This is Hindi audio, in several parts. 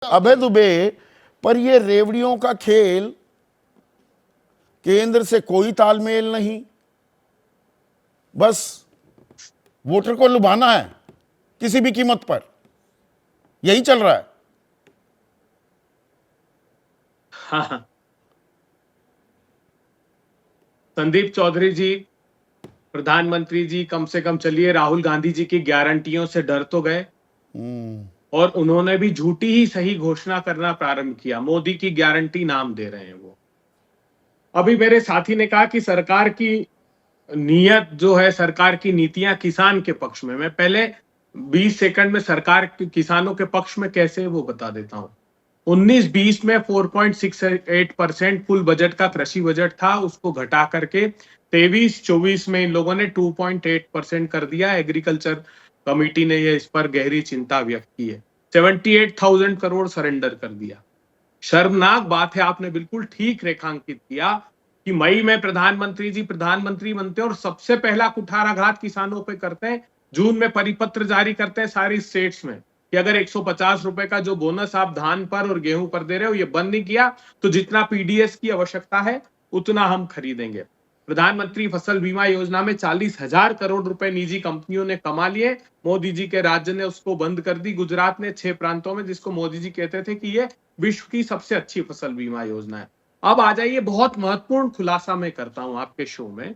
अभय दुबे पर ये रेवड़ियों का खेल, केंद्र से कोई तालमेल नहीं, बस वोटर को लुभाना है किसी भी कीमत पर, यही चल रहा है। हाँ, संदीप चौधरी जी, प्रधानमंत्री जी कम से कम चलिए राहुल गांधी जी की गारंटियों से डर तो गए और उन्होंने भी झूठी ही सही घोषणा करना प्रारंभ किया। मोदी की गारंटी नाम दे रहे हैं वो। अभी मेरे साथी ने कहा कि सरकार की नीयत जो है, सरकार की नीतियां किसान के पक्ष में। मैं पहले 20 सेकंड में सरकार किसानों के पक्ष में कैसे वो बता देता हूं। 19-20 में 4.68% कुल बजट का कृषि बजट था, उसको घटा करके 23-24 में इन लोगों ने 2.8% कर दिया। एग्रीकल्चर कमेटी ने ये इस पर गहरी चिंता व्यक्त की है। 78,000 करोड़ सरेंडर कर दिया। शर्मनाक बात है, आपने बिल्कुल ठीक रेखांकित किया कि मई में प्रधानमंत्री जी प्रधानमंत्री बनते हैं और सबसे पहला कुठाराघात किसानों पे करते हैं। जून में परिपत्र जारी करते हैं सारी स्टेट्स में कि अगर 150 रुपए का जो बोनस आप धान पर और गेहूं पर दे रहे हो ये बंद नहीं किया तो जितना पीडीएस की आवश्यकता है उतना हम खरीदेंगे। प्रधानमंत्री फसल बीमा योजना में 40,000 करोड़ रुपए निजी कंपनियों ने कमा लिए। मोदी जी के राज्य ने उसको बंद कर दी, गुजरात ने 6 प्रांतों में, जिसको मोदी जी कहते थे कि ये विश्व की सबसे अच्छी फसल बीमा योजना है। अब आ जाइए, बहुत महत्वपूर्ण खुलासा मैं करता हूं आपके शो में।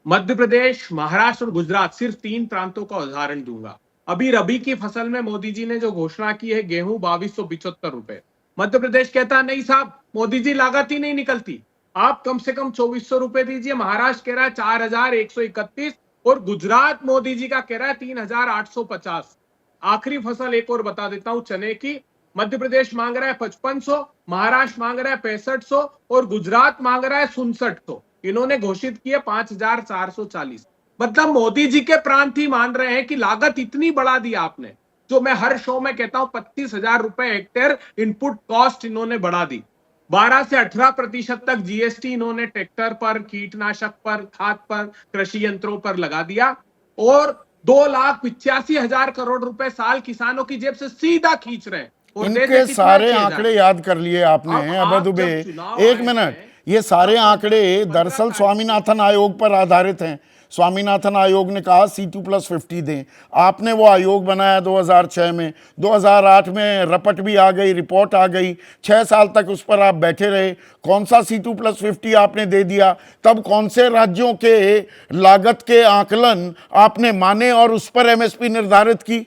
मध्य प्रदेश, महाराष्ट्र और गुजरात, सिर्फ 3 प्रांतों का उदाहरण दूंगा। अभी रबी की फसल में मोदी जी ने जो घोषणा की है, गेहूं 2275 रुपए। मध्य प्रदेश कहता है नहीं साहब, मोदी जी लागत ही नहीं निकलती, आप कम से कम 2400 रुपए दीजिए। महाराष्ट्र कह रहा है 4131 और गुजरात मोदी जी का कह रहा है 3850। आखिरी फसल एक और बता देता हूं, चने की। मध्य प्रदेश मांग रहा है 5500, महाराष्ट्र मांग रहा है 6500 और गुजरात मांग रहा है 6700। इन्होंने घोषित किए 5440। मतलब मोदी जी के प्रांत ही मान रहे हैं कि लागत इतनी बढ़ा दी आपने, जो मैं हर शो में कहता हूं 35,000 रुपए हेक्टेयर इनपुट कॉस्ट इन्होंने बढ़ा दी। 12 से 18% तक जीएसटी इन्होंने ट्रैक्टर पर, कीटनाशक पर, खाद पर, कृषि यंत्रों पर लगा दिया और 2,85,000 करोड़ रुपए साल किसानों की जेब से सीधा खींच रहे हैं। और इनके सारे आंकड़े याद कर लिए आपने अभय दुबे। एक मिनट, ये सारे आंकड़े दरअसल स्वामीनाथन आयोग पर आधारित हैं। स्वामीनाथन आयोग ने कहा C2+50 दें, आपने वो आयोग बनाया 2006 में, 2008 में रपट भी आ गई, रिपोर्ट आ गई, 6 साल तक उस पर आप बैठे रहे। कौन सा C2+50 आपने दे दिया? तब कौन से राज्यों के लागत के आकलन आपने माने और उस पर MSP निर्धारित की?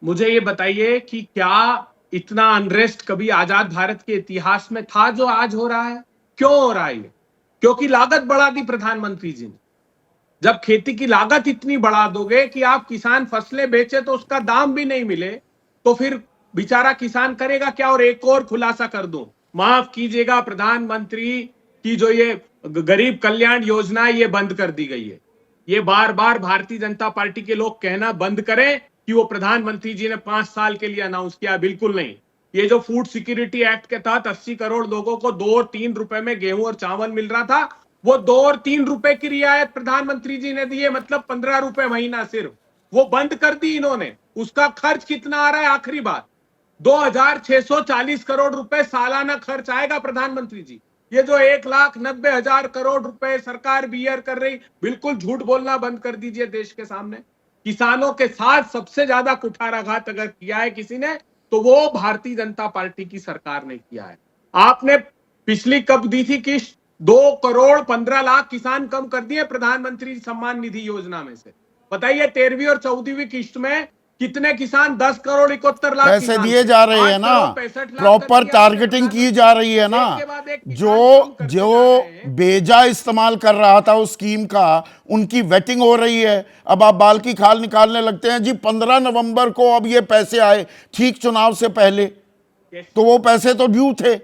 मुझे ये बताइए कि क्या इतना अनरेस्ट कभी आजाद भारत के इतिहास में था जो आज हो रहा है? क्यों हो रहा है? क्योंकि लागत बढ़ा दी प्रधानमंत्री जी ने। जब खेती की लागत इतनी बढ़ा दोगे कि आप किसान फसलें बेचे तो उसका दाम भी नहीं मिले, तो फिर बेचारा किसान करेगा क्या? और एक और खुलासा कर दूं, माफ कीजिएगा, प्रधानमंत्री की जो ये गरीब कल्याण योजना है ये बंद कर दी गई है। ये बार बार भारतीय जनता पार्टी के लोग कहना बंद करें कि वो प्रधानमंत्री जी ने 5 साल के लिए अनाउंस किया। बिल्कुल नहीं। ये जो फूड सिक्योरिटी एक्ट के तहत 80 करोड़ लोगों को 2 और 3 रुपए में गेहूं और चावल मिल रहा था, वो 2 और 3 रुपए की रियायत प्रधानमंत्री जी ने दी है, मतलब 15 रुपए महीना सिर्फ, वो बंद कर दी इन्होंने। उसका खर्च कितना आ रहा है? आखिरी बात, 2,640 करोड़ रुपए सालाना खर्च आएगा प्रधानमंत्री जी। ये जो 1,90,000 करोड़ रुपए सरकार बियर कर रही, बिल्कुल झूठ बोलना बंद कर दीजिए देश के सामने। किसानों के साथ सबसे ज्यादा कुठाराघात अगर किया है किसी ने तो वो भारतीय जनता पार्टी की सरकार ने किया है। आपने पिछली कब दी थी किस्त? 2,15,00,000 किसान कम कर दिए प्रधानमंत्री सम्मान निधि योजना में से। बताइए 13वीं और 14वीं किस्त में कितने किसान? 10,71,00,000 पैसे दिए जा रहे हैं ना, प्रॉपर टारगेटिंग की जा रही है ना। जो जो बेजा इस्तेमाल कर रहा था उस स्कीम का, उनकी वेटिंग हो रही है। अब आप बाल की खाल निकालने लगते हैं जी। 15 नवंबर को अब ये पैसे आए, ठीक चुनाव से पहले, तो वो पैसे तो ड्यू थे।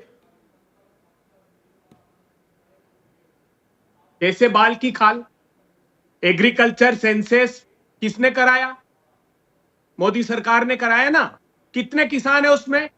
कैसे बाल की खाल? एग्रीकल्चर सेंसस किसने कराया? मोदी सरकार ने कराया ना। कितने किसान है उसमें?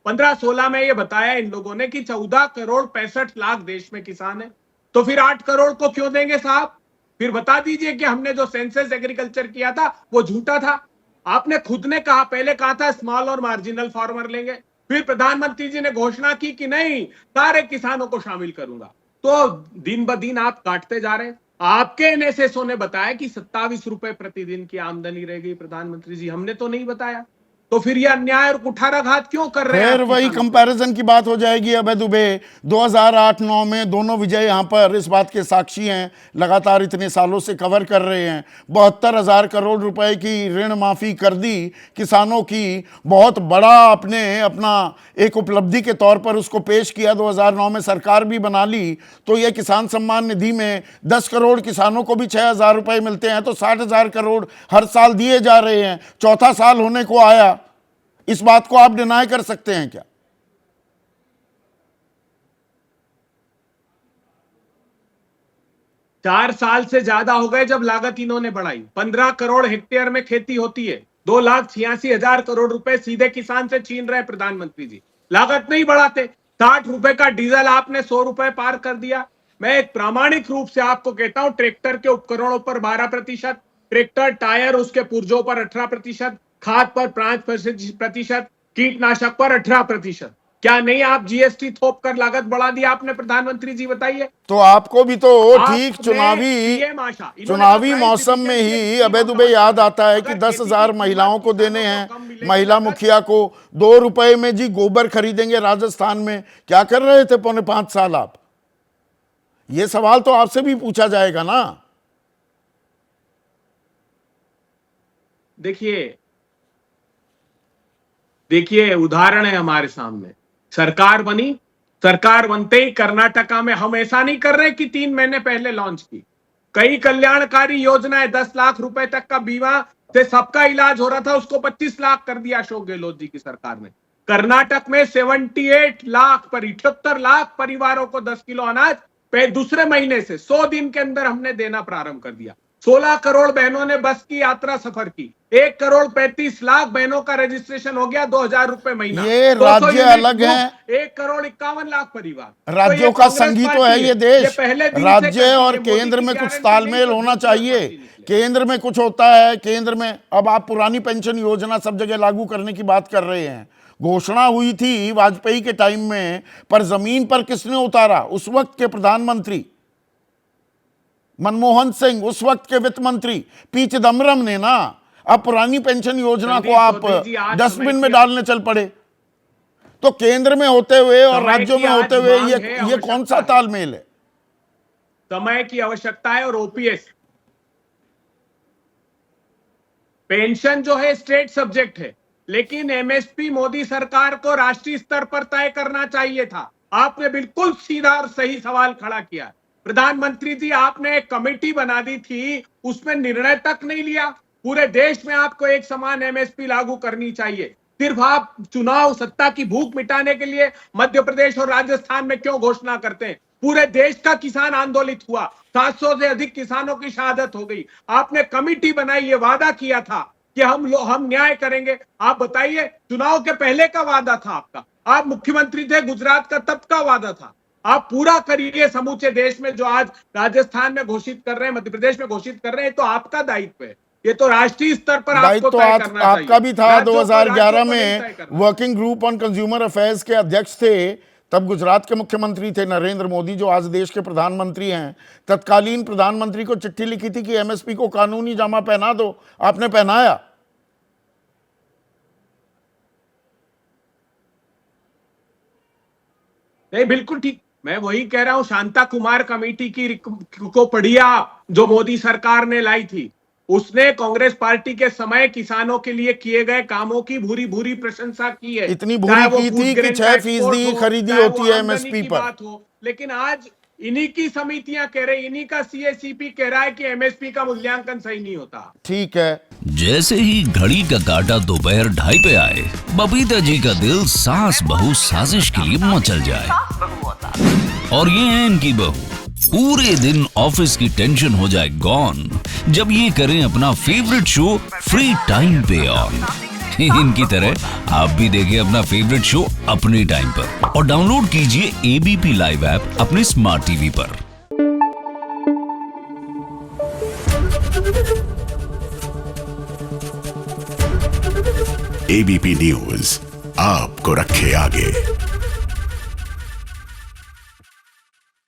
15-16 में ये बताया इन लोगों ने कि 14 करोड़ 65 लाख देश में किसान है। तो फिर 8 करोड़ को क्यों देंगे साहब? फिर बता दीजिए कि हमने जो सेंसस एग्रीकल्चर किया था वो झूठा था। आपने खुद ने कहा, पहले कहा था स्मॉल और मार्जिनल फार्मर लेंगे, फिर प्रधानमंत्री जी ने घोषणा की कि नहीं, सारे किसानों को शामिल करूंगा। तो दिन ब दिन आप काटते जा रहे हैं। आपके एनएसएसओ ने बताया कि 27 रुपए प्रतिदिन की आमदनी रहेगी। प्रधानमंत्री जी, हमने तो नहीं बताया। तो फिर ये अन्याय और कुठाराघात क्यों कर रहे हैं? फिर वही कंपैरिजन की बात हो जाएगी अभय दुबे। 2008-9 में दोनों विजय यहां पर इस बात के साक्षी हैं, लगातार इतने सालों से कवर कर रहे हैं। 72,000 करोड़ रुपए की ऋण माफी कर दी किसानों की, बहुत बड़ा आपने अपना एक उपलब्धि के तौर पर उसको पेश किया। 2009 में सरकार भी बना ली, तो यह किसान सम्मान निधि में 10 करोड़ किसानों को भी 6,000 रुपए मिलते हैं, तो 60,000 करोड़ हर साल दिए जा रहे हैं। चौथा साल होने को आया, इस बात को आप डिनाई कर सकते हैं क्या? चार साल से ज्यादा हो गए जब लागत इन्होंने बढ़ाई। 15 करोड़ हेक्टेयर में खेती होती है, 2,86,000 करोड़ रुपए सीधे किसान से छीन रहे प्रधानमंत्री जी। लागत नहीं बढ़ाते। 60 रुपए का डीजल आपने 100 रुपए पार कर दिया। मैं एक प्रामाणिक रूप से आपको कहता हूं, ट्रैक्टर के उपकरणों पर 12%, ट्रैक्टर टायर उसके पुर्जों पर 18%, खाद पर 5%, कीटनाशक पर 18%। क्या नहीं आप जीएसटी थोप कर लागत बढ़ा दी आपने? प्रधानमंत्री जी बताइए। तो आपको भी तो ठीक चुनावी मौसम में ही अभय दुबे याद आता है कि 10,000 महिलाओं को देने हैं। महिला मुखिया को 2 रुपए में जी गोबर खरीदेंगे राजस्थान में। क्या कर रहे थे 4.5 साल आप? ये सवाल तो आपसे भी पूछा जाएगा ना। देखिए उदाहरण है हमारे सामने। सरकार बनी, सरकार बनते ही कर्नाटका में हम ऐसा नहीं कर रहे कि 3 महीने पहले लॉन्च की, कई कल्याणकारी योजनाएं, 10 लाख रुपए तक का बीमा से सबका इलाज हो रहा था, उसको 25 लाख कर दिया अशोक गहलोत जी की सरकार ने। कर्नाटक में 78 लाख परिवारों को 10 किलो अनाज दूसरे महीने से 100 दिन के अंदर हमने देना प्रारंभ कर दिया। 16 करोड़ बहनों ने बस की यात्रा सफर की। 1 करोड़ 35 लाख बहनों का रजिस्ट्रेशन हो गया, 2,000 रुपए महीना। ये राज्य अलग हैं। 1 करोड़ 51 लाख परिवार। राज्यों का संघी तो है ये देश। राज्य और केंद्र में कुछ तालमेल होना चाहिए। केंद्र में कुछ होता है, केंद्र में अब आप पुरानी पेंशन योजना सब जगह लागू करने की बात कर रहे हैं। घोषणा हुई थी वाजपेयी के टाइम में, पर जमीन पर किसने उतारा? उस वक्त के प्रधानमंत्री मनमोहन सिंह, उस वक्त के वित्त मंत्री पी चिदम्बरम ने ना। अब पुरानी पेंशन योजना को आप डस्टबिन में डालने चल पड़े। तो केंद्र में होते हुए और राज्यों में होते हुए ये कौन सा तालमेल है? समय की आवश्यकता है। और ओपीएस पेंशन जो है स्टेट सब्जेक्ट है, लेकिन एमएसपी मोदी सरकार को राष्ट्रीय स्तर पर तय करना चाहिए था। आपने बिल्कुल सीधा और सही सवाल खड़ा किया। प्रधानमंत्री जी, आपने एक कमेटी बना दी थी, उसमें निर्णय तक नहीं लिया। पूरे देश में आपको एक समान एमएसपी लागू करनी चाहिए। सिर्फ आप चुनाव सत्ता की भूख मिटाने के लिए मध्य प्रदेश और राजस्थान में क्यों घोषणा करते हैं? पूरे देश का किसान आंदोलित हुआ, 700 से अधिक किसानों की शहादत हो गई। आपने कमेटी बनाई, ये वादा किया था कि हम न्याय करेंगे। आप बताइए, चुनाव के पहले का वादा था आपका। आप मुख्यमंत्री थे गुजरात का, तब का वादा था। आप पूरा करिए समूचे देश में। जो आज राजस्थान में घोषित कर रहे हैं, मध्य प्रदेश में घोषित कर रहे हैं, तो आपका दायित्व है। ये तो राष्ट्रीय स्तर पर आपको तय करना चाहिए। आपका भी था। 2011 में working group on consumer affairs के अध्यक्ष थे, तब गुजरात के मुख्यमंत्री थे नरेंद्र मोदी, जो आज देश के प्रधानमंत्री हैं। तत्कालीन प्रधानमंत्री को चिट्ठी लिखी थी कि एमएसपी को कानूनी जामा पहना दो। आपने पहनाया? नहीं, बिल्कुल ठीक। मैं वही कह रहा हूं, शांता कुमार कमेटी को पढ़िए आप, जो मोदी सरकार ने लाई थी। उसने कांग्रेस पार्टी के समय किसानों के लिए किए गए कामों की भूरी भूरी प्रशंसा की है। इतनी भूरी की थी कि 6% खरीदी होती है एमएसपी पर। लेकिन आज इन्हीं की समितियां कह रही, इन्हीं का सीएसीपी कह रहा है कि एमएसपी का मूल्यांकन सही नहीं होता। ठीक है। जैसे ही घड़ी का काटा दोपहर 2:30 पे आए, बबीता जी का दिल सास बहू साजिश के लिए मचल जाए। और ये है इनकी बहू, पूरे दिन ऑफिस की टेंशन हो जाए गॉन जब ये करें अपना फेवरेट शो फ्री टाइम पे ऑन। इनकी तरह आप भी देखें अपना फेवरेट शो अपने टाइम पर और डाउनलोड कीजिए एबीपी लाइव ऐप अपने स्मार्ट टीवी पर। एबीपी न्यूज आपको रखे आगे।